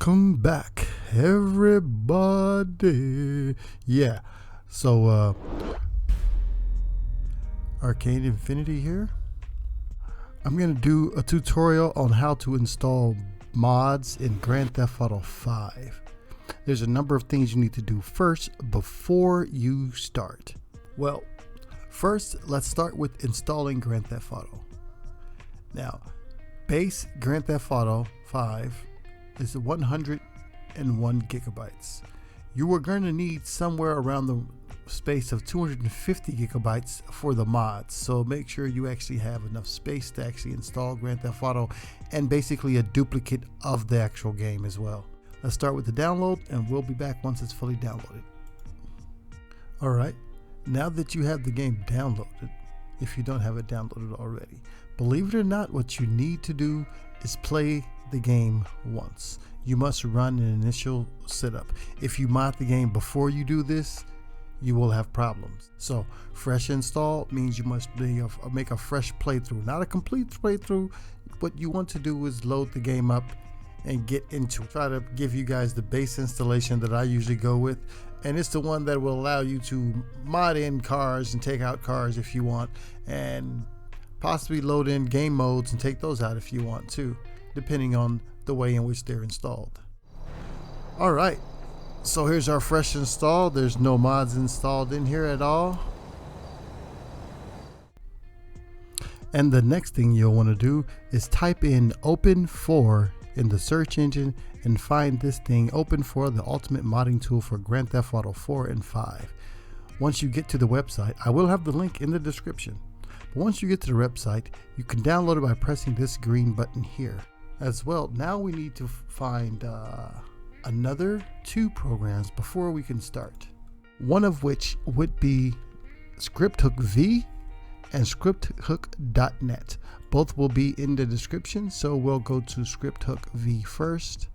Welcome back, everybody. Yeah, so Arkane Infinity here. I'm gonna do a tutorial on how to install mods in Grand Theft Auto 5. There's a number of things you need to do first before you start. Well, first let's start with installing Grand Theft Auto. Now, base Grand Theft Auto 5 is 101 gigabytes. You are going to need somewhere around the space of 250 gigabytes for the mods, so make sure you actually have enough space to actually install Grand Theft Auto and basically a duplicate of the actual game as well. Let's start with the download and we'll be back once it's fully downloaded. Alright, now that you have the game downloaded, if you don't have it downloaded already, believe it or not, what you need to do is play the game once. You must run an initial setup. If you mod the game before you do this, you will have problems. So fresh install means you must make a fresh playthrough, not a complete playthrough. What you want to do is load the game up and get into it. Try to give you guys the base installation that I usually go with, and it's the one that will allow you to mod in cars and take out cars if you want, and possibly load in game modes and take those out if you want to, depending on the way in which they're installed. Alright, so here's our fresh install. There's no mods installed in here at all. And the next thing you'll want to do is type in open4 in the search engine and find this thing, open4, the ultimate modding tool for Grand Theft Auto 4 and 5. Once you get to the website, I will have the link in the description. But once you get to the website, you can download it by pressing this green button here. As well, now we need to find another two programs before we can start. One of which would be Scripthook V and Scripthook Net. Both will be in the description, so we'll go to Scripthook V first,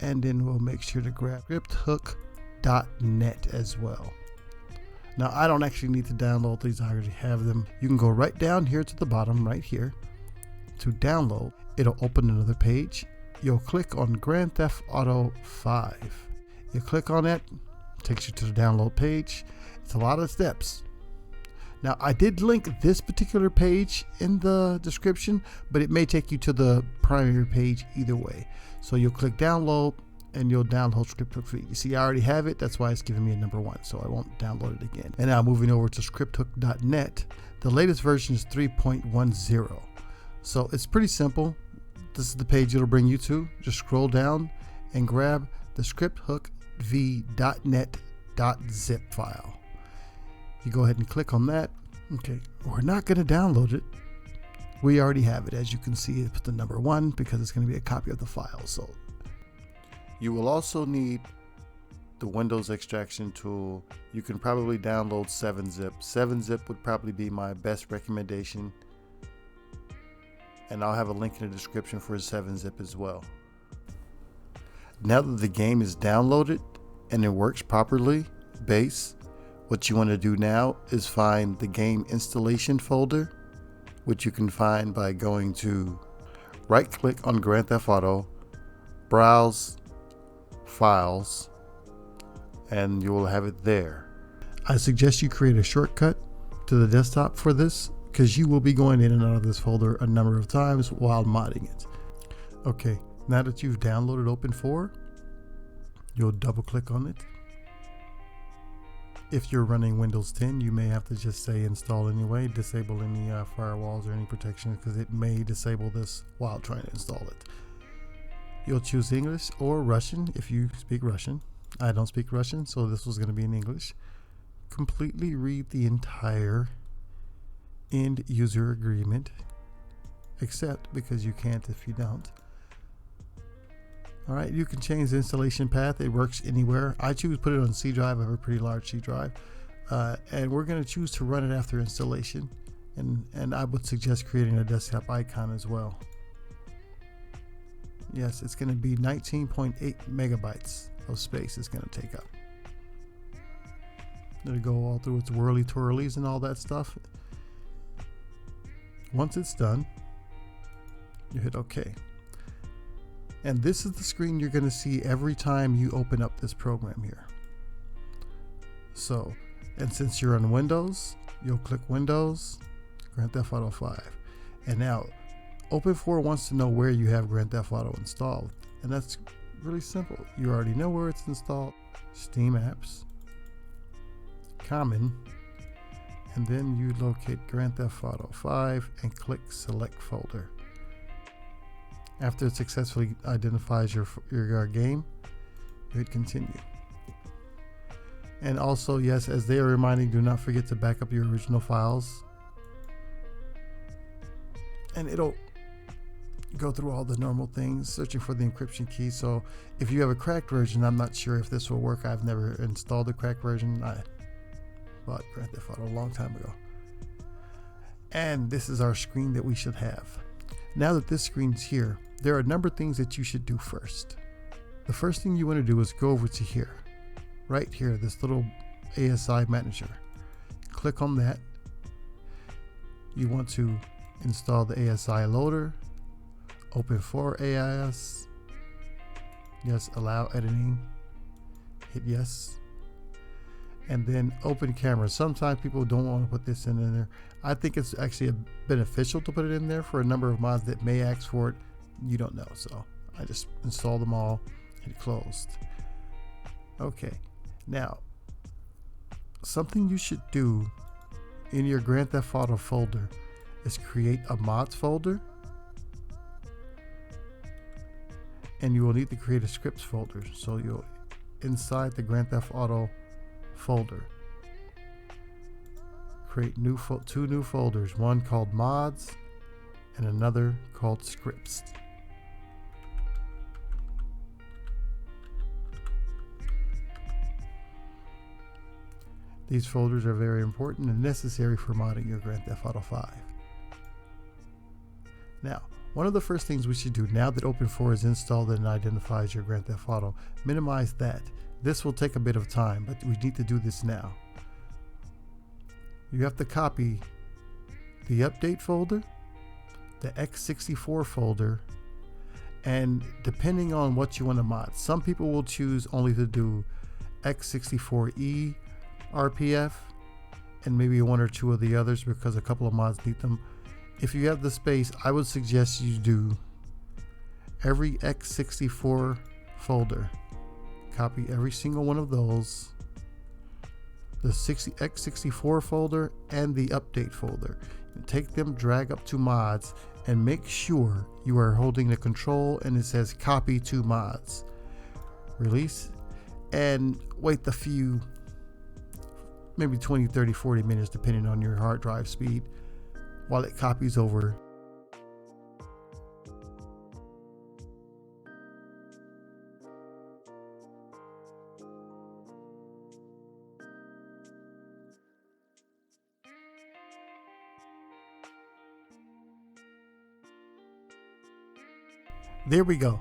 and then we'll make sure to grab Scripthook.net as well. Now, I don't actually need to download these, I already have them. You can go right down here to the bottom right here to download. It'll open another page. You'll click on Grand Theft Auto 5. You click on it, takes you to the download page. It's a lot of steps. Now, I did link this particular page in the description, but it may take you to the primary page either way. So you'll click download and you'll download Scripthook V. You see, I already have it. That's why it's giving me a number 1, so I won't download it again. And now moving over to Scripthook.net, the latest version is 3.10. So it's pretty simple. This is the page it'll bring you to. Just scroll down and grab the scripthookv.net.zip file. You go ahead and click on that. Okay, we're not going to download it. We already have it. As you can see, it's the number 1 because it's going to be a copy of the file. So you will also need the Windows extraction tool. You can probably download 7-zip. 7-zip would probably be my best recommendation, and I'll have a link in the description for 7-zip as well. Now that the game is downloaded and it works properly, base, what you want to do now is find the game installation folder, which you can find by going to right click on Grand Theft Auto, browse files, and you will have it there. I suggest you create a shortcut to the desktop for this, because you will be going in and out of this folder a number of times while modding it. Okay, now that you've downloaded open4, you'll double click on it. If you're running Windows 10, you may have to just say install anyway, disable any firewalls or any protection, because it may disable this while trying to install it. You'll choose English or Russian if you speak Russian. I don't speak Russian, so this was going to be in English. Completely read the entire end user agreement, accept, because you can't if you don't. Alright, you can change the installation path. It works anywhere. I choose put it on C drive. I have a pretty large C drive, and we're going to choose to run it after installation, and I would suggest creating a desktop icon as well. Yes, it's going to be 19.8 megabytes of space it's going to take up. It'll go all through its whirly twirlies and all that stuff. Once it's done, you hit OK. And this is the screen you're going to see every time you open up this program here. So, and since you're on Windows, you'll click Windows, Grand Theft Auto 5. And now, Open4 wants to know where you have Grand Theft Auto installed. And that's really simple. You already know where it's installed. Steam Apps, Common, and then you locate Grand Theft Auto 5 and click Select Folder. After it successfully identifies your game, you hit Continue. And also, yes, as they are reminding, do not forget to back up your original files. And it'll go through all the normal things, searching for the encryption key. So if you have a cracked version, I'm not sure if this will work. I've never installed a cracked version. I bought Grand Theft Auto a long time ago. And this is our screen that we should have. Now that this screen's here, there are a number of things that you should do first. The first thing you want to do is go over to here, right here, this little ASI manager. Click on that. You want to install the ASI Loader, Open4 AIS, yes, allow editing, hit yes, and then open camera. Sometimes people don't want to put this in there. I think it's actually beneficial to put it in there for a number of mods that may ask for it. You don't know, so I just installed them all, hit closed. Okay, now something you should do in your Grand Theft Auto folder is create a mods folder, and you will need to create a scripts folder. So you'll inside the Grand Theft Auto folder create two new folders, one called mods and another called scripts. These folders are very important and necessary for modding your Grand Theft Auto 5. Now, one of the first things we should do now that Open4 is installed and identifies your Grand Theft Auto, minimize that. This will take a bit of time, but we need to do this now. You have to copy the update folder, the x64 folder, and depending on what you want to mod, some people will choose only to do x64e RPF and maybe one or two of the others because a couple of mods need them. If you have the space, I would suggest you do every x64 folder, copy every single one of those, the x64 folder and the update folder, and take them, drag up to mods, and make sure you are holding the control and it says copy to mods. Release and wait a few, maybe 20, 30, 40 minutes depending on your hard drive speed while it copies over. There we go.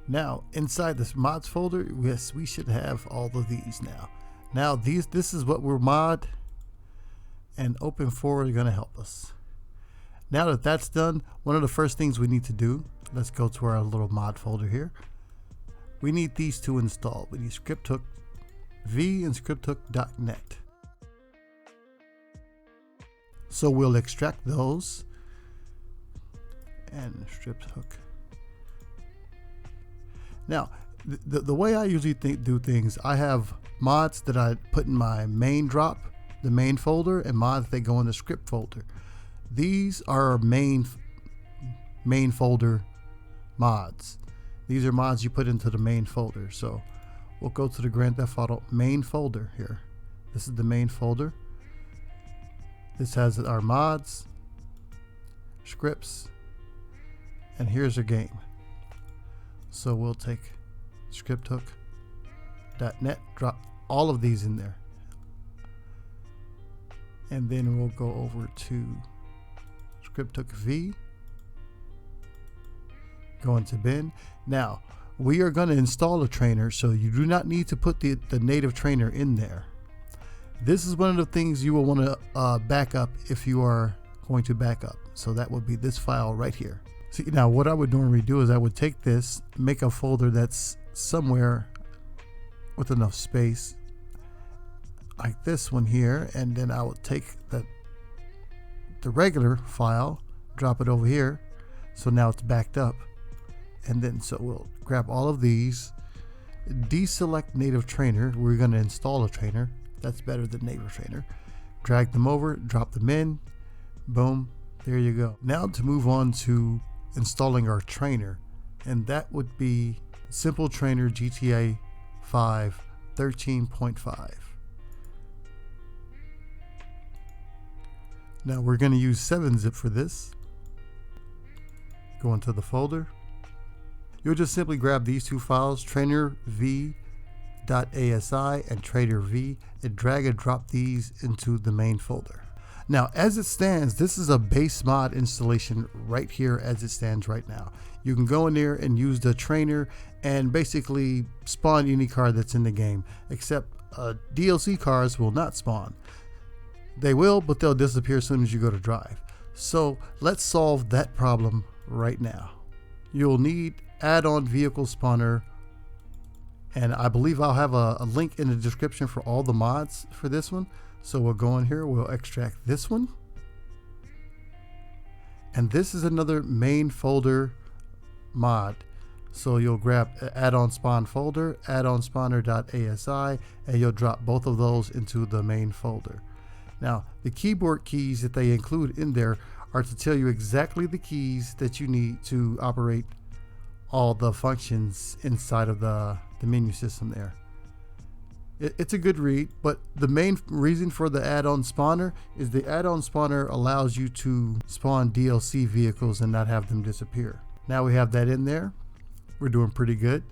Now inside this mods folder, yes, we should have all of these now. Now this is what we're mod, and Open4 is going to help us. Now that that's done, one of the first things we need to do, let's go to our little mod folder here. We need these two installed. We need Scripthook V and Scripthook.net. So we'll extract those and Scripthook. Now, the way I usually do things, I have mods that I put in my main drop, the main folder, and mods that go in the script folder. These are main folder mods. These are mods you put into the main folder. So we'll go to the Grand Theft Auto main folder here. This is the main folder. This has our mods, scripts, and here's our game. So we'll take Scripthook.net, drop all of these in there, and then we'll go over to Scripthook V, go into bin. Now we are going to install a trainer, so you do not need to put the native trainer in there. This is one of the things you will want to back up if you are going to back up. So that would be this file right here. See, now what I would normally do is I would take this, make a folder that's somewhere with enough space, like this one here, and then I would take the regular file, drop it over here, so now it's backed up. And then so we'll grab all of these, deselect native trainer. We're going to install a trainer. That's better than native trainer. Drag them over, drop them in, boom, there you go. Now to move on to installing our trainer, and that would be Simple Trainer GTA 5 13.5. Now we're going to use 7-zip for this. Go into the folder. You'll just simply grab these two files, trainerv.asi and trainerv, and drag and drop these into the main folder. Now, as it stands, this is a base mod installation right here as it stands right now. You can go in there and use the trainer and basically spawn any card that's in the game, except DLC cards will not spawn. They will, but they'll disappear as soon as you go to drive. So let's solve that problem right now. You'll need add-on vehicle spawner, and I believe I'll have a link in the description for all the mods for this one. So we'll go in here, we'll extract this one, and this is another main folder mod. So you'll grab add-on spawn folder, add-on spawner.asi, and you'll drop both of those into the main folder. Now the keyboard keys that they include in there are to tell you exactly the keys that you need to operate all the functions inside of the menu system there. It's a good read, but the main reason for the add-on spawner is the add-on spawner allows you to spawn DLC vehicles and not have them disappear. Now we have that in there. We're doing pretty good.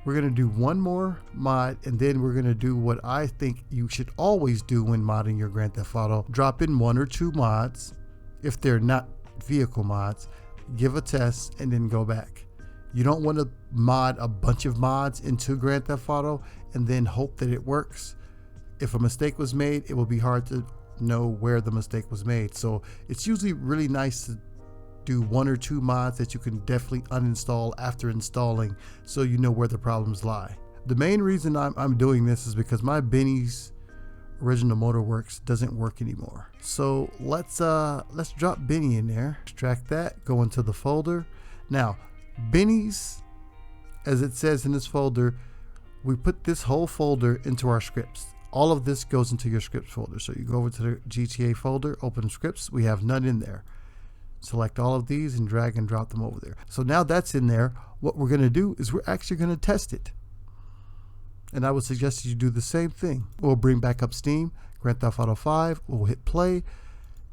We're going to do one more mod, and then we're going to do what I think you should always do when modding your Grand Theft Auto. Drop in 1 or 2 mods. If they're not vehicle mods, give a test and then go back. You don't want to mod a bunch of mods into Grand Theft Auto and then hope that it works. If a mistake was made, it will be hard to know where the mistake was made. So it's usually really nice to do 1 or 2 mods that you can definitely uninstall after installing, so you know where the problems lie. The main reason I'm doing this is because my Benny's original Motorworks doesn't work anymore. So let's drop Benny in there, extract that, go into the folder. Now Benny's, as it says in this folder, we put this whole folder into our scripts. All of this goes into your scripts folder. So you go over to the GTA folder, open scripts, we have none in there. Select all of these and drag and drop them over there. So now that's in there. What we're going to do is we're actually going to test it. And I would suggest you do the same thing. We'll bring back up Steam, Grand Theft Auto 5, we'll hit play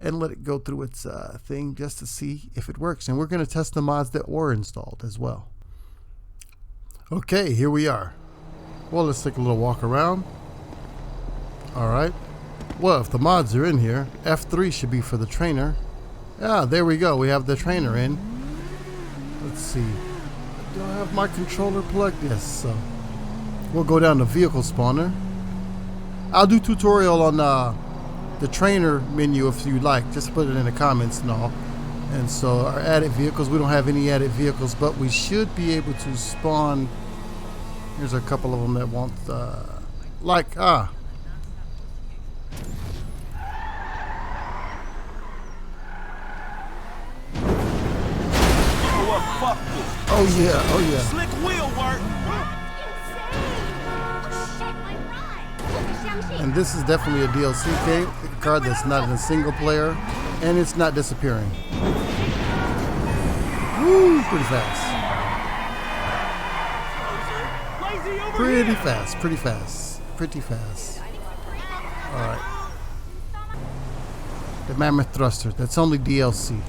and let it go through its thing just to see if it works. And we're going to test the mods that were installed as well. Okay, here we are. Well, let's take a little walk around. All right. Well, if the mods are in here, F3 should be for the trainer. Ah, there we go. We have the trainer in. Let's see. Do I have my controller plugged? Yes. So we'll go down to vehicle spawner. I'll do tutorial on the trainer menu if you like. Just put it in the comments and all. And so our added vehicles, we don't have any added vehicles, but we should be able to spawn. Here's a couple of them that want Oh yeah. Slick wheel work. And this is definitely a DLC card that's not in a single player, and it's not disappearing. Woo, pretty fast. Pretty fast. All right. The Mammoth Thruster, that's only DLC.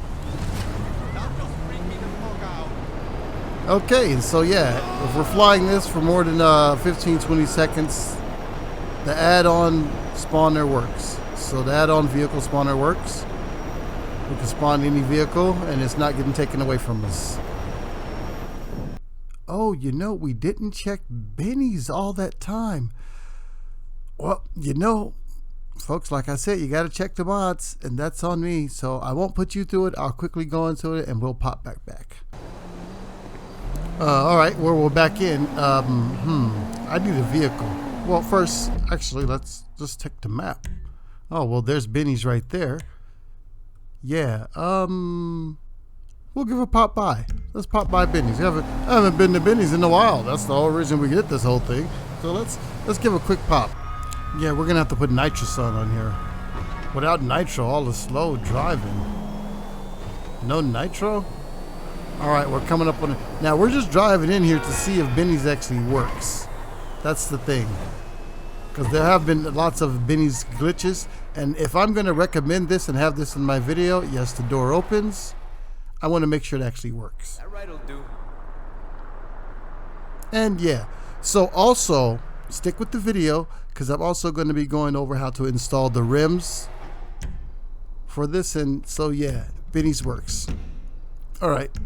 Okay, so yeah, if we're flying this for more than 15-20 seconds, the add-on spawner works. So the add-on vehicle spawner works. We can spawn any vehicle and it's not getting taken away from us. Oh, you know, we didn't check Benny's all that time. Well, you know, folks, like I said, you got to check the mods, and that's on me. So I won't put you through it. I'll quickly go into it, and we'll pop back. All right, we're back in. I need a vehicle. Well, first, actually, let's just check the map. Oh, well, there's Benny's right there. Yeah, we'll give a pop by. Let's pop by Benny's. I haven't been to Benny's in a while. That's the whole reason we get this whole thing. So let's give a quick pop. Yeah, we're gonna have to put Nitrous on here. Without Nitro, all the slow driving. No Nitro? All right, we're coming up on it. Now we're just driving in here to see if Benny's actually works. That's the thing. Because there have been lots of Benny's glitches, and if I'm going to recommend this and have this in my video, yes, the door opens. I want to make sure it actually works. That right'll do. And yeah, so also stick with the video, because I'm also going to be going over how to install the rims for this, and so yeah, Benny's works. All right,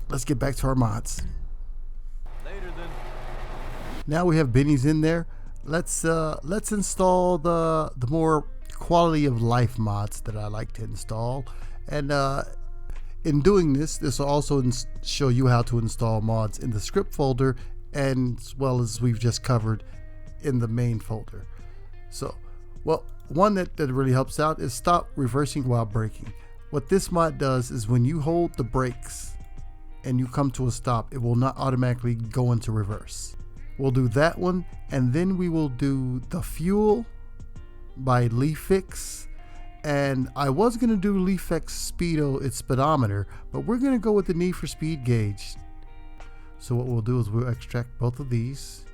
let's get back to our mods. Later then. Now we have Benny's in there. Let's install the more quality of life mods that I like to install, and in doing this will also show you how to install mods in the script folder, and as well as we've just covered in the main folder. So, well, one that really helps out is stop reversing while braking. What this mod does is when you hold the brakes and you come to a stop, it will not automatically go into reverse. We'll do that one, and then we will do the fuel by Leafix. And I was going to do Leafix Speedometer, but we're going to go with the Need for Speed gauge. So what we'll do is we'll extract both of these,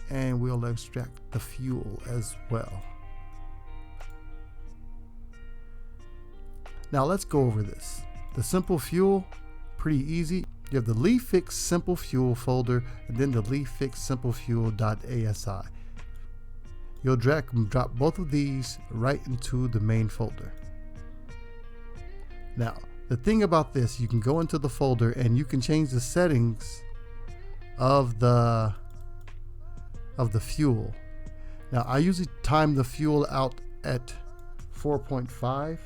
and we'll extract the fuel as well. Now let's go over this. The simple fuel, pretty easy. You have the Leafix Simple Fuel folder, and then the Leafix Simple Fuel.asi. You'll drag and drop both of these right into the main folder. Now, the thing about this, you can go into the folder and you can change the settings of the fuel. Now, I usually time the fuel out at 4.5,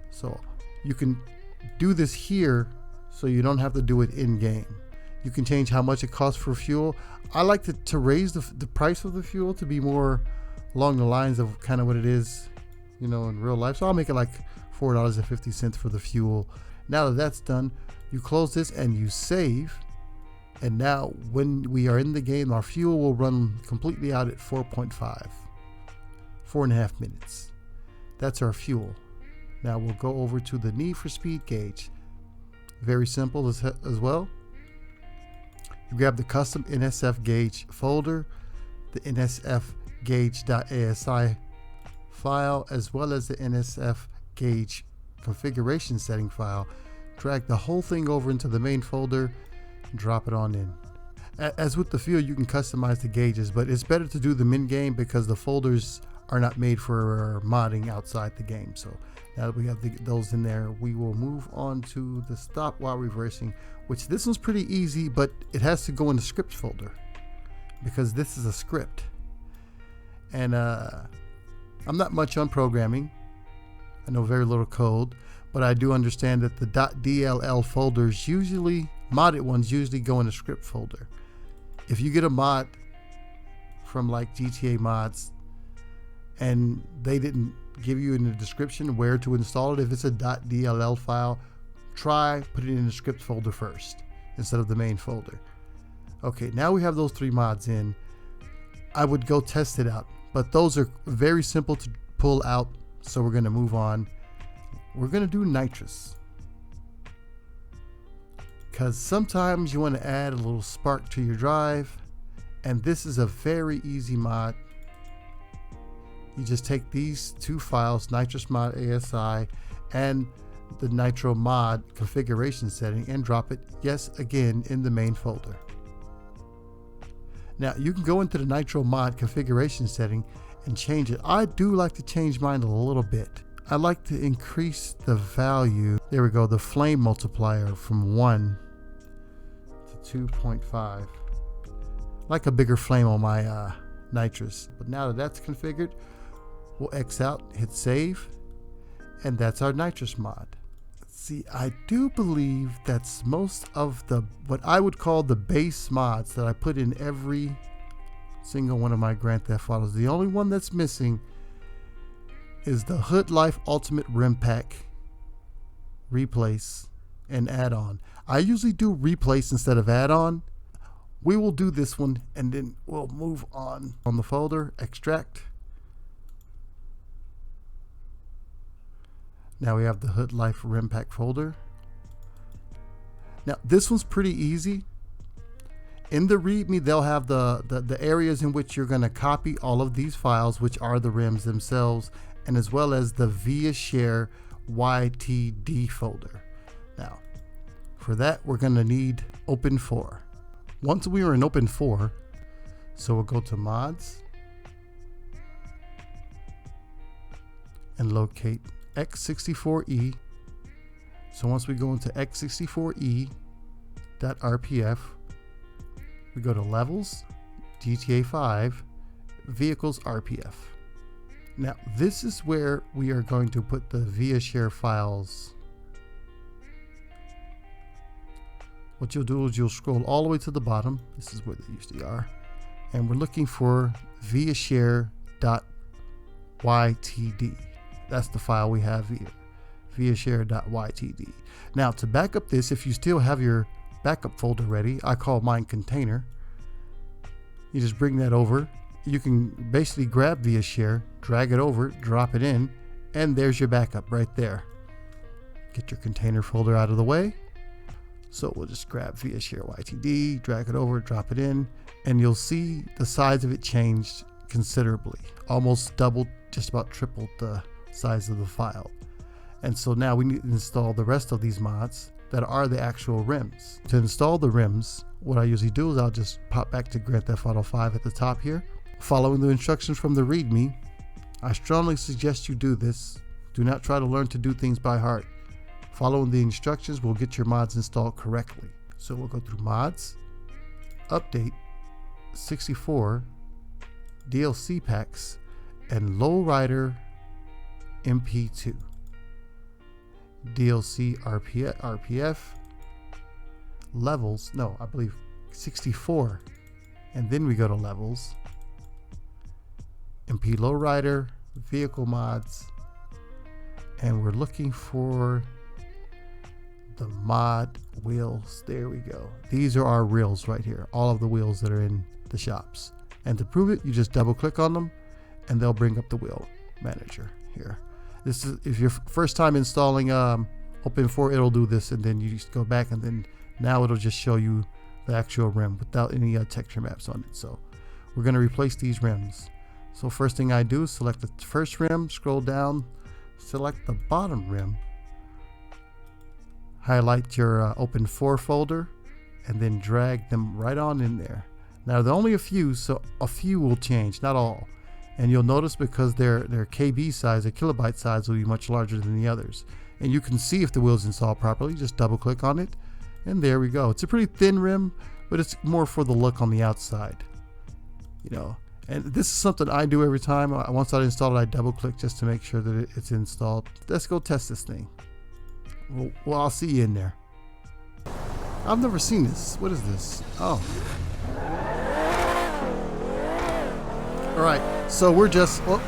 so you can do this here, so you don't have to do it in game. You can change how much it costs for fuel. I like to raise the price of the fuel to be more along the lines of kind of what it is, you know, in real life. So I'll make it like $4.50 for the fuel. Now that that's done, you close this and you save. And now when we are in the game, our fuel will run completely out at 4.5 minutes. That's our fuel. Now we'll go over to the Need for Speed gauge. Very simple as well. You grab the custom NSF gauge folder, the NSF gauge.asi file, as well as the NSF gauge configuration setting file. Drag the whole thing over into the main folder, drop it on in. As with the fuel, you can customize the gauges, but it's better to do them in game because the folders are not made for modding outside the game. So now that we have those in there, we will move on to the stop while reversing, which this one's pretty easy, but it has to go in the script folder because this is a script. And I'm not much on programming. I know very little code, but I do understand that the .dll folders usually, modded ones usually go in the script folder. If you get a mod from like GTA mods and they didn't give you in the description where to install it, if it's a .dll file, try put it in the script folder first instead of the main folder. Okay, now we have those 3 mods in. I would go test it out, but those are very simple to pull out, so we're going to move on. We're going to do Nitrous, because sometimes you want to add a little spark to your drive, and this is a very easy mod. You just take these 2 files, Nitrous mod ASI and the Nitro mod configuration setting, and drop it, yes, again, in the main folder. Now you can go into the Nitro mod configuration setting and change it. I do like to change mine a little bit. I like to increase the value. There we go, the flame multiplier from 1 to 2.5. Like a bigger flame on my Nitrous. But now that that's configured, we'll X out, hit save, and that's our Nitrous mod. See, I do believe that's most of the, what I would call the base mods that I put in every single one of my Grand Theft Autos. The only one that's missing is the Hood Life Ultimate Rim Pack replace and add-on. I usually do replace instead of add-on. We will do this one and then we'll move on the folder, extract. Now we have the Hood Life Rim Pack folder. Now this one's pretty easy. In the README, they'll have the areas in which you're going to copy all of these files, which are the rims themselves, and as well as the via share YTD folder. Now, for that, we're going to need Open4. Once we are in Open4, so we'll go to Mods and locate x64e. So once we go into x64e.rpf, we go to Levels, GTA 5, Vehicles RPF. Now this is where we are going to put the via share files. What you'll do is you'll scroll all the way to the bottom. This is where they usually are. And we're looking for via share.ytd. That's the file we have here, via share.ytd. Now to back up this, if you still have your backup folder ready, I call mine container. You just bring that over. You can basically grab via share, drag it over, drop it in, and there's your backup right there. Get your container folder out of the way. So we'll just grab via share YTD, drag it over, drop it in, and you'll see the size of it changed considerably, almost doubled, just about tripled the size of the file. And so now we need to install the rest of these mods that are the actual rims. To install the rims, what I usually do is I'll just pop back to Grand Theft Auto 5 at the top here. Following the instructions from the README, I strongly suggest you do this. Do not try to learn to do things by heart. Following the instructions will get your mods installed correctly. So we'll go through Mods, Update, 64, DLC Packs, and Lowrider MP2. DLC RPF, Levels, no, I believe 64, and then we go to Levels, MP Lowrider, Vehicle Mods, and we're looking for the mod wheels. There we go. These are our wheels right here, all of the wheels that are in the shops. And to prove it, you just double click on them and they'll bring up the wheel manager here. This is if your first time installing Open4, it'll do this, and then you just go back, and then now it'll just show you the actual rim without any texture maps on it. So we're going to replace these rims. So first thing I do is select the first rim, scroll down, select the bottom rim, highlight your Open4 folder, and then drag them right on in there. Now there are only a few, so a few will change, not all. And you'll notice because their KB size, their kilobyte size, will be much larger than the others. And you can see if the wheel's installed properly. Just double click on it, and there we go. It's a pretty thin rim, but it's more for the look on the outside, you know. And this is something I do every time. Once I install it, I double click just to make sure that it's installed. Let's go test this thing. Well, I'll see you in there. I've never seen this. What is this? Oh. All right, so we're just, oh,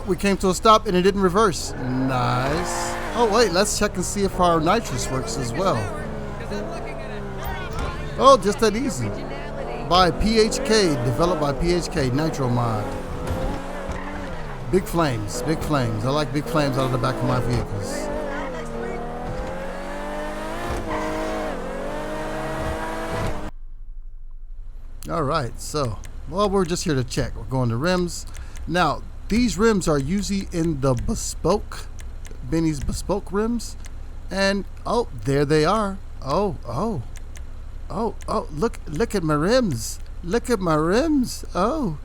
we came to a stop and it didn't reverse. Nice. Oh wait, let's check and see if our Nitrous works as well. Oh, just that easy. By PHK, developed by PHK, Nitro mod. Big flames, big flames. I like big flames out of the back of my vehicles. All right, so, well, we're just here to check. We're going to rims. Now, these rims are usually in the bespoke, Benny's bespoke rims. And, oh, there they are. Oh, look at my rims. Look at my rims. Oh.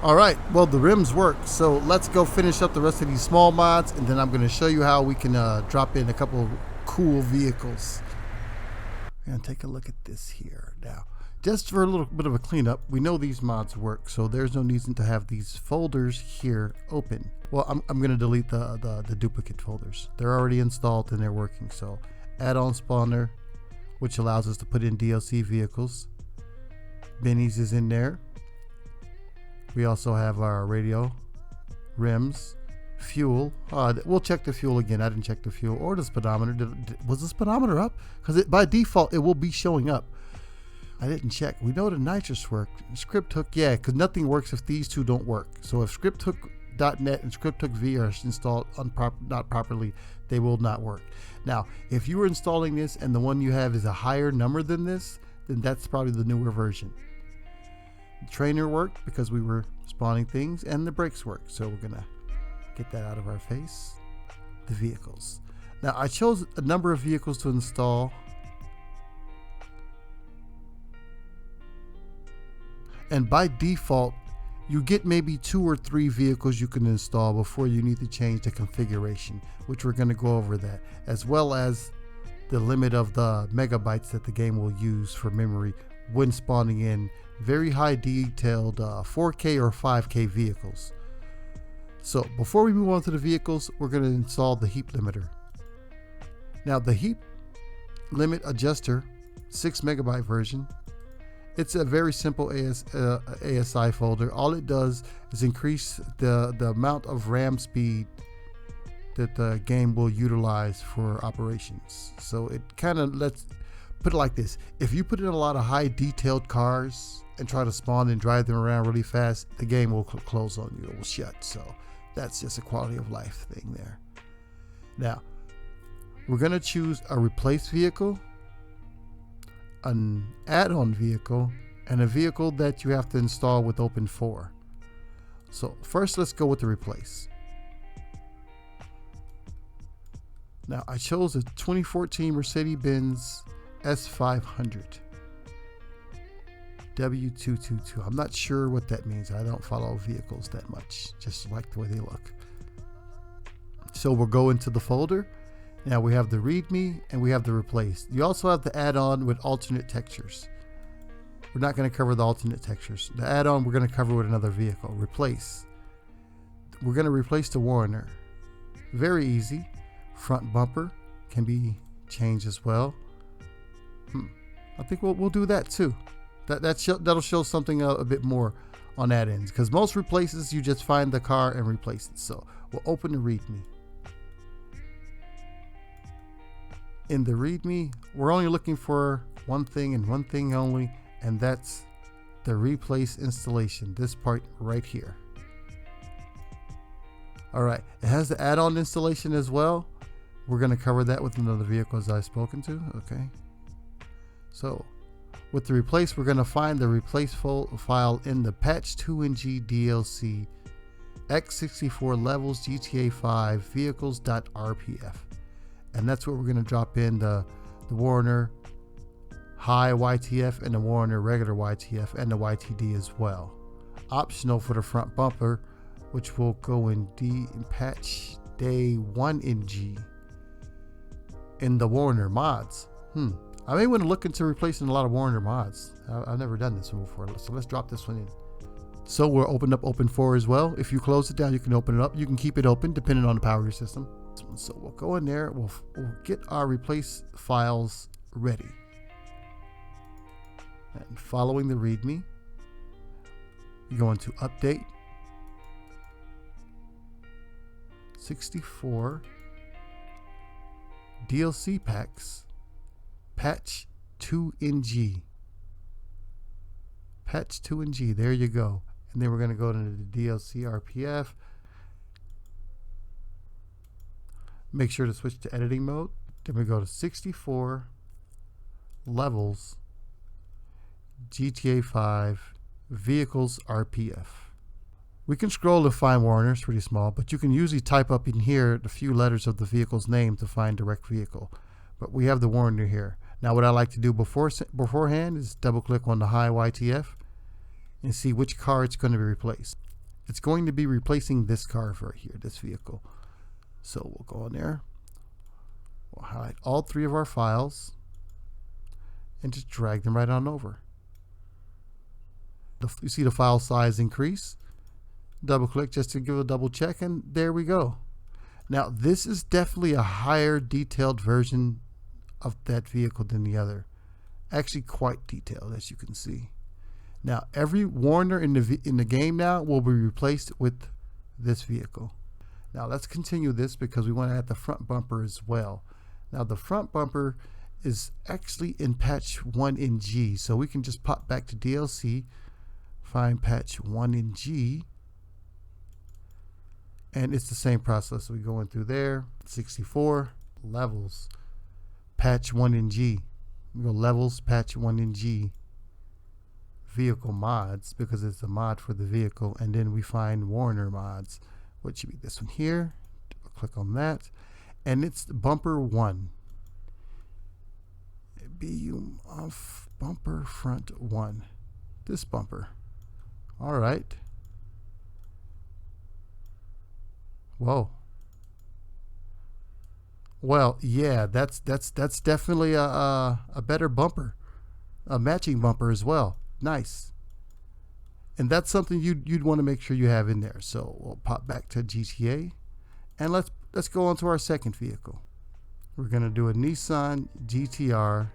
All right, well, the rims work. So let's go finish up the rest of these small mods, and then I'm going to show you how we can drop in a couple of cool vehicles. We're going to take a look at this here. Now, just for a little bit of a cleanup, we know these mods work, so there's no reason to have these folders here open. Well, I'm going to delete the duplicate folders. They're already installed and they're working. So add-on spawner, which allows us to put in DLC vehicles. Benny's is in there. We also have our radio, rims, fuel. We'll check the fuel again. I didn't check the fuel or the speedometer. Was the speedometer up? Because by default it will be showing up. I didn't check. We know the Nitrous work. Scripthook, yeah, because nothing works if these two don't work. So if Scripthook.net and Scripthook V are installed not properly, they will not work. Now, if you were installing this and the one you have is a higher number than this, then that's probably the newer version. The trainer worked because we were spawning things, and the brakes work. So we're gonna get that out of our face. The vehicles. Now I chose a number of vehicles to install. And by default, you get maybe 2 or 3 vehicles you can install before you need to change the configuration, which we're going to go over that, as well as the limit of the megabytes that the game will use for memory when spawning in very high detailed 4K or 5K vehicles. So before we move on to the vehicles, we're going to install the heap limiter. Now the Heap Limit Adjuster 6 megabyte version, it's a very simple ASI folder. All it does is increase the amount of RAM speed that the game will utilize for operations. So it kind of lets, put it like this, if you put in a lot of high detailed cars and try to spawn and drive them around really fast, the game will close on you, it will shut. So that's just a quality of life thing there. Now, we're gonna choose a replace vehicle, an add-on vehicle, and a vehicle that you have to install with Open4. So first let's go with the replace. Now I chose a 2014 Mercedes-Benz S500 W222. I'm not sure what that means. I don't follow vehicles that much, just like the way they look. So we'll go into the folder. Now we have the readme and we have the replace. You also have the add-on with alternate textures. We're not going to cover the alternate textures. The add-on we're going to cover with another vehicle. Replace. We're going to replace the Warner. Very easy. Front bumper can be changed as well. I think we'll do that too. That'll show something a bit more on that end, because most replaces you just find the car and replace it. So we'll open the readme. In the readme, we're only looking for one thing and one thing only, and that's the replace installation, this part right here. Alright, it has the add-on installation as well. We're going to cover that with another vehicle as I've spoken to. Okay, so with the replace, we're going to find the replace file in the patch 2ng DLC x64 levels GTA 5 vehicles.rpf. And that's where we're going to drop in the Warner high YTF and the Warner regular YTF and the YTD as well. Optional for the front bumper, which will go in patch day 1ng in the Warner mods. I may want to look into replacing a lot of Warner mods. I've never done this one before, so let's drop this one in. So we'll open up Open4 as well. If you close it down, you can open it up. You can keep it open depending on the power of your system. So we'll go in there, we'll get our replace files ready. And following the readme, you go into update, 64, DLC packs, patch 2ng. Patch 2ng, there you go. And then we're going to go to the DLC RPF. Make sure to switch to editing mode. Then we go to 64 levels GTA 5 vehicles RPF. We can scroll to find Warner, it's pretty small, but you can usually type up in here the few letters of the vehicle's name to find direct vehicle. But we have the Warner here. Now what I like to do beforehand is double click on the high YTF and see which car it's going to be replaced. It's going to be replacing this car right here, this vehicle. So we'll go in there, we'll highlight all 3 of our files, and just drag them right on over. You see the file size increase. Double click just to give a double check, and there we go. Now this is definitely a higher detailed version of that vehicle than the other. Actually quite detailed, as you can see. Now every Warner in the game now will be replaced with this vehicle. Now let's continue this because we want to add the front bumper as well. Now the front bumper is actually in patch 1 in G, so we can just pop back to DLC, find patch 1 in G, and it's the same process. So we go in through there, 64 levels, patch 1 in G. We go levels, patch 1 in G, vehicle mods, because it's a mod for the vehicle, and then we find Warner mods, which should be this one here. Click on that, and it's bumper 1. BU off bumper front 1. This bumper. All right. Whoa. Well, yeah, that's definitely a better bumper, a matching bumper as well. Nice. And that's something you'd want to make sure you have in there. So we'll pop back to GTA, and let's go on to our second vehicle. We're gonna do a Nissan GTR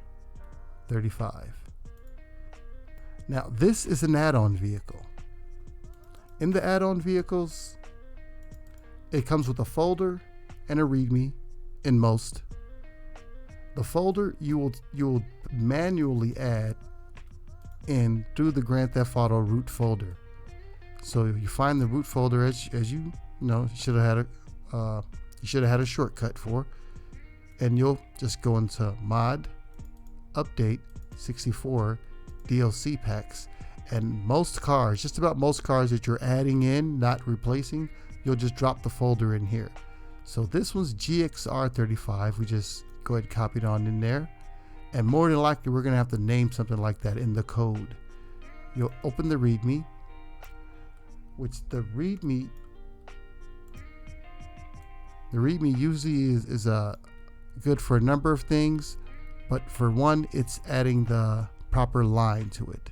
35. Now this is an add-on vehicle. In the add-on vehicles, it comes with a folder and a README. In most, the folder you will manually add in through the Grand Theft Auto root folder. So you find the root folder as you know, you should have had a shortcut for, and you'll just go into mod, update 64 DLC packs, and most cars, just about most cars that you're adding in, not replacing, you'll just drop the folder in here. So this one's GXR35. We just go ahead and copy it on in there, and more than likely we're gonna have to name something like that in the code. You'll open the README, which the README usually is good for a number of things, but for one, it's adding the proper line to it.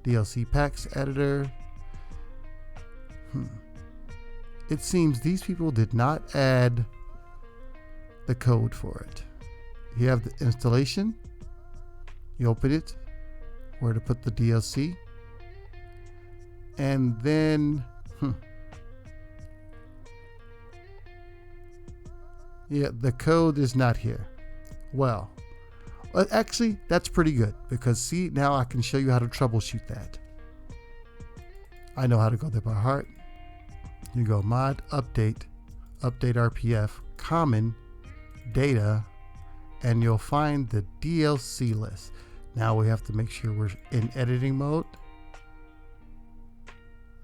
DLC packs editor. It seems these people did not add the code for it. You have the installation, you open it, where to put the DLC, and then yeah, the code is not here. Well, actually that's pretty good, because see, now I can show you how to troubleshoot that. I know how to go there by heart. You go mod, update RPF, common, data, and you'll find the DLC list. Now we have to make sure we're in editing mode.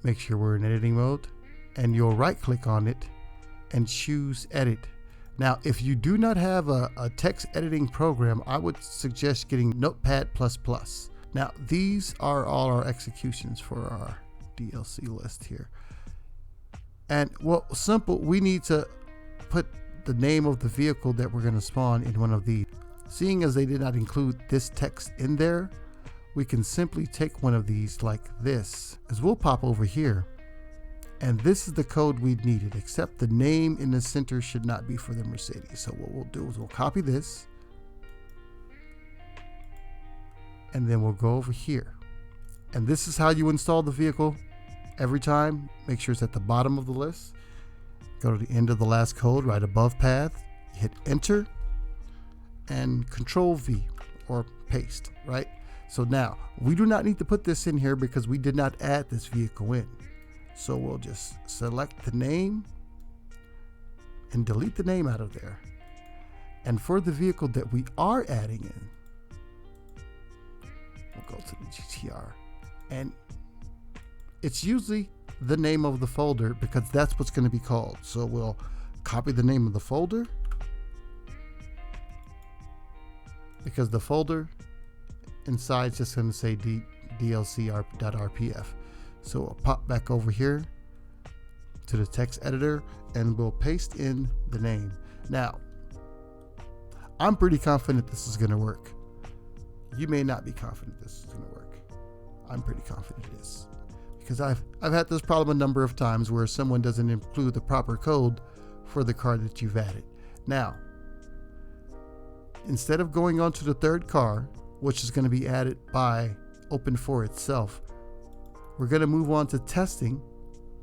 Make sure we're in editing mode, and you'll right click on it and choose edit. Now, if you do not have a text editing program, I would suggest getting Notepad++. Now, these are all our executions for our DLC list here. And well, simple, we need to put the name of the vehicle that we're going to spawn in one of these. Seeing as they did not include this text in there, we can simply take one of these like this, as we'll pop over here. And this is the code we needed, except the name in the center should not be for the Mercedes. So what we'll do is we'll copy this, and then we'll go over here. And this is how you install the vehicle every time. Make sure it's at the bottom of the list. Go to the end of the last code right above path, hit enter, and Control V or paste, right? So now we do not need to put this in here because we did not add this vehicle in. So we'll just select the name and delete the name out of there. And for the vehicle that we are adding in, we'll go to the GTR, and it's usually the name of the folder because that's what's going to be called. So we'll copy the name of the folder, because the folder inside is just going to say DLC.rpf. So we'll pop back over here to the text editor and we'll paste in the name. Now, I'm pretty confident this is going to work. You may not be confident this is going to work. I'm pretty confident it is, because I've had this problem a number of times where someone doesn't include the proper code for the car that you've added. Now, instead of going on to the third car, which is going to be added by Open4 itself, we're going to move on to testing,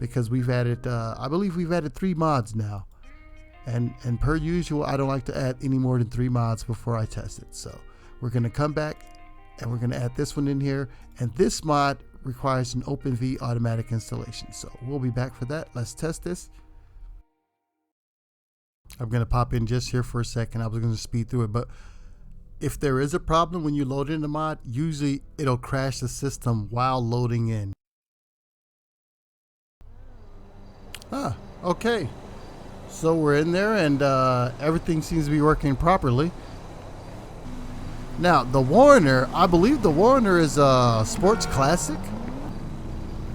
because we've added, I believe we've added 3 mods now. And per usual, I don't like to add any more than 3 mods before I test it. So we're going to come back and we're going to add this one in here. And this mod requires an OpenV automatic installation. So we'll be back for that. Let's test this. I'm going to pop in just here for a second. I was going to speed through it, but if there is a problem when you load in the mod, usually it'll crash the system while loading in. Okay. So we're in there and everything seems to be working properly. Now the Warner, I believe the Warner is a sports classic.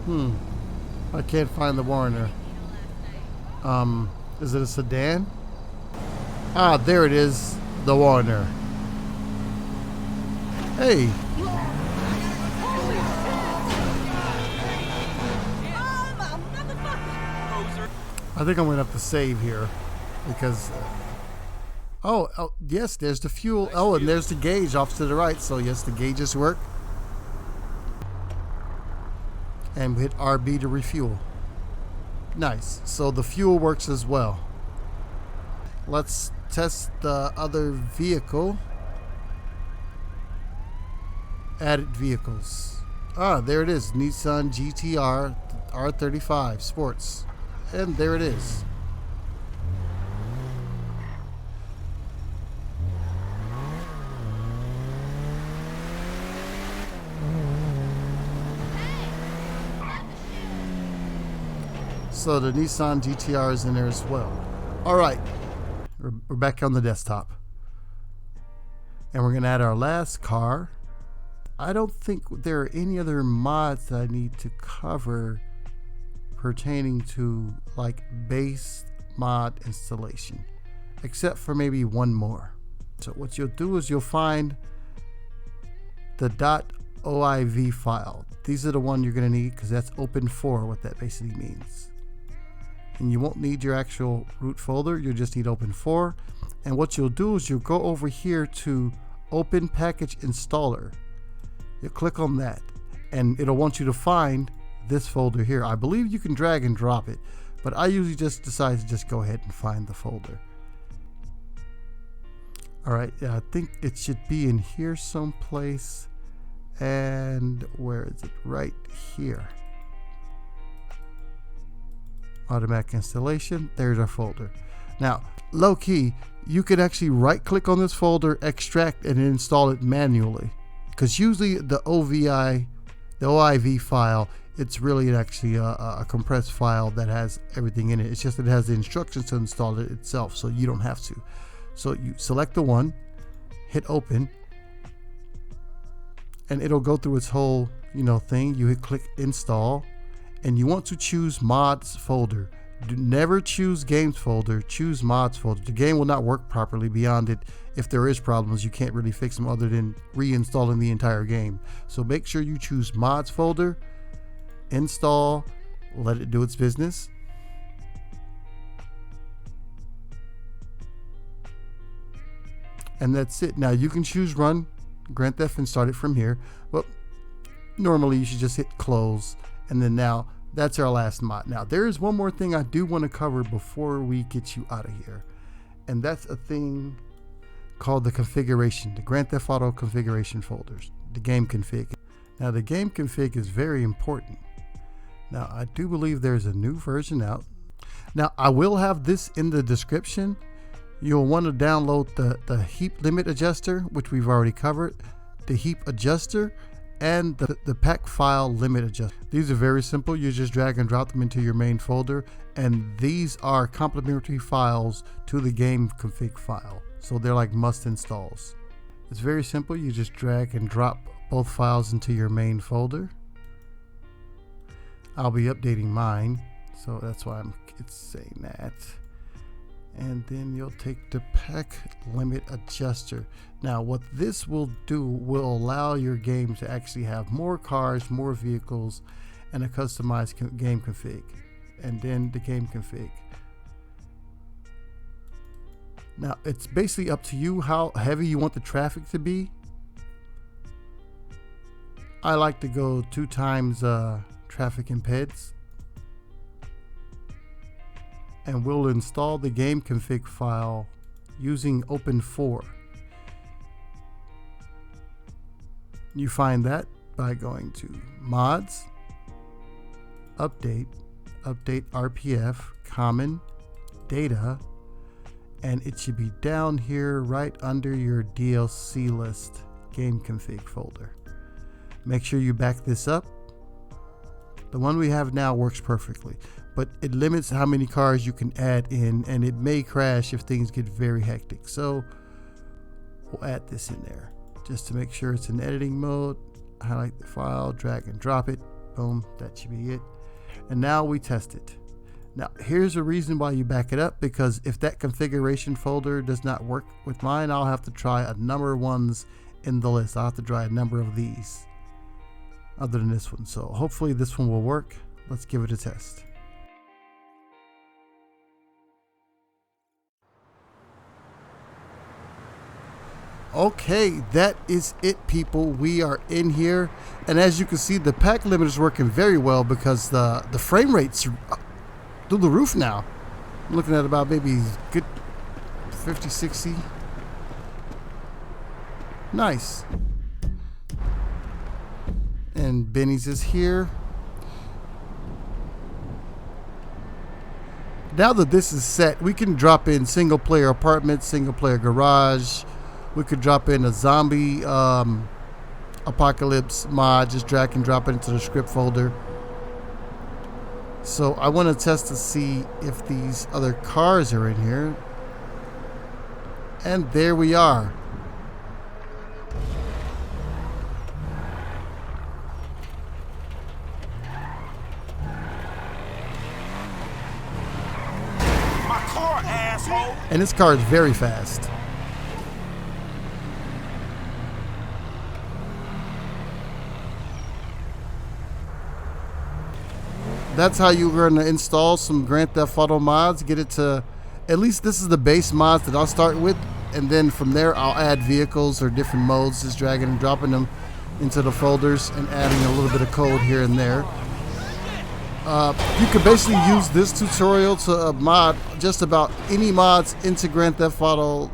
I can't find the Warner. Is it a sedan? Ah, there it is, the Warner. Hey. I think I'm gonna have to save here because oh yes, there's the fuel. Oh, and there's the gauge off to the right. So yes, the gauges work. And we hit RB to refuel. Nice. So the fuel works as well. Let's test the other vehicle. Added vehicles. Ah, there it is. Nissan GTR R35 Sports. And there it is. So the Nissan GTR is in there as well. All right, we're back on the desktop. And we're gonna add our last car. I don't think there are any other mods that I need to cover pertaining to like base mod installation, except for maybe one more. So what you'll do is you'll find the .oiv file. These are the one you're going to need because that's Open4, what that basically means. And you won't need your actual root folder, you'll just need Open4. And what you'll do is you'll go over here to Open Package Installer. You'll click on that and it'll want you to find this folder here. I believe you can drag and drop it, but I usually just decide to just go ahead and find the folder. All right, yeah, I think it should be in here someplace. And where is it? Right here. Automatic installation. There's our folder. Now, low key, you could actually right click on this folder, extract, and install it manually. Because usually the OIV file, it's really actually a compressed file that has everything in it. It's just that it has the instructions to install it itself, so you don't have to. So you select the one, hit open, and it'll go through its whole thing. You hit click install, and you want to choose mods folder. Never choose games folder, choose mods folder. The game will not work properly beyond it. If there is problems, you can't really fix them other than reinstalling the entire game. So make sure you choose mods folder, install, let it do its business. And that's it. Now you can choose run Grand Theft and start it from here, but normally you should just hit close. And then now that's our last mod. Now there is one more thing I do want to cover before we get you out of here, and that's a thing called the configuration, the Grand Theft Auto configuration folders, the Gameconfig. Now the Gameconfig is very important. Now I do believe there's a new version out. Now I will have this in the description. You'll want to download the Heap Limit Adjuster, which we've already covered, the Heap Adjuster, and the Packfile Limit Adjuster. These are very simple. You just drag and drop them into your main folder, and these are complementary files to the Gameconfig file. So they're like must installs. It's very simple. You just drag and drop both files into your main folder. I'll be updating mine, so that's why it's saying that. and then you'll take the Pack Limit Adjuster. Now what this will do will allow your game to actually have more cars, more vehicles, and a customized game config, and then the game config. Now it's basically up to you how heavy you want the traffic to be. I like to go 2 times traffic impeds, and we'll install the game config file using Open4. You find that by going to Mods, Update, Update RPF, Common, Data, and it should be down here right under your DLC list game config folder. Make sure you back this up. The one we have now works perfectly, but it limits how many cars you can add in, and it may crash if things get very hectic. So we'll add this in there just to make sure it's in editing mode. Highlight the file, drag and drop it. Boom, that should be it. And now we test it. Now here's a reason why you back it up, because if that configuration folder does not work with mine, I'll have to try a number of ones in the list. I'll have to try a number of these other than this one. So hopefully this one will work. Let's give it a test. Okay, that is it, people. We are in here, and as you can see, the pack limiter is working very well because the frame rate's through the roof now. I'm looking at about maybe good 50, 60. Nice. And Benny's is here. Now that this is set, we can drop in single player apartment, single player garage. We could drop in a zombie apocalypse mod, just drag and drop it into the script folder. So I want to test to see if these other cars are in here. And there we are. My car, asshole. And this car is very fast. That's how you're going to install some Grand Theft Auto mods. Get it to, at least this is the base mods that I'll start with, and then from there I'll add vehicles or different modes, just dragging and dropping them into the folders and adding a little bit of code here and there. You could basically use this tutorial to mod just about any mods into Grand Theft Auto,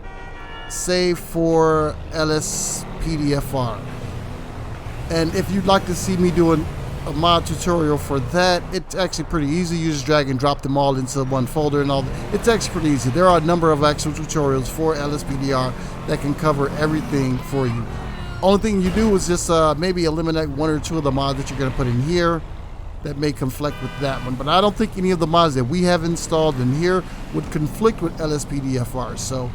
save for LSPDFR. And if you'd like to see me doing a mod tutorial for that, it's actually pretty easy. You just drag and drop them all into one folder and all. It's actually pretty easy. There are a number of actual tutorials for LSPDR that can cover everything for you. Only thing you do is just maybe eliminate 1 or 2 of the mods that you're going to put in here that may conflict with that one. But I don't think any of the mods that we have installed in here would conflict with LSPDFR. So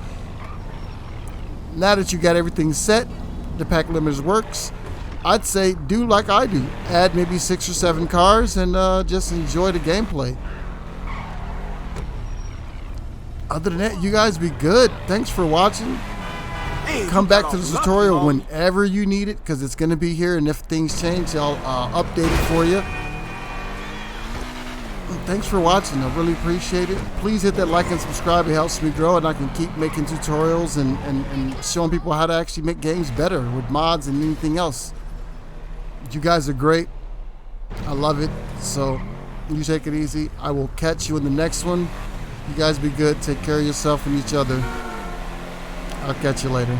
now that you got everything set, the pack limiters works. I'd say do like I do. Add maybe 6 or 7 cars and just enjoy the gameplay. Other than that, you guys be good. Thanks for watching. Come back to the tutorial whenever you need it, because it's going to be here, and if things change, I'll update it for you. Thanks for watching. I really appreciate it. Please hit that like and subscribe. It helps me grow, and I can keep making tutorials and showing people how to actually make games better with mods and anything else. You guys are great. I love it. So you take it easy. I will catch you in the next one. You guys be good. Take care of yourself and each other. I'll catch you later.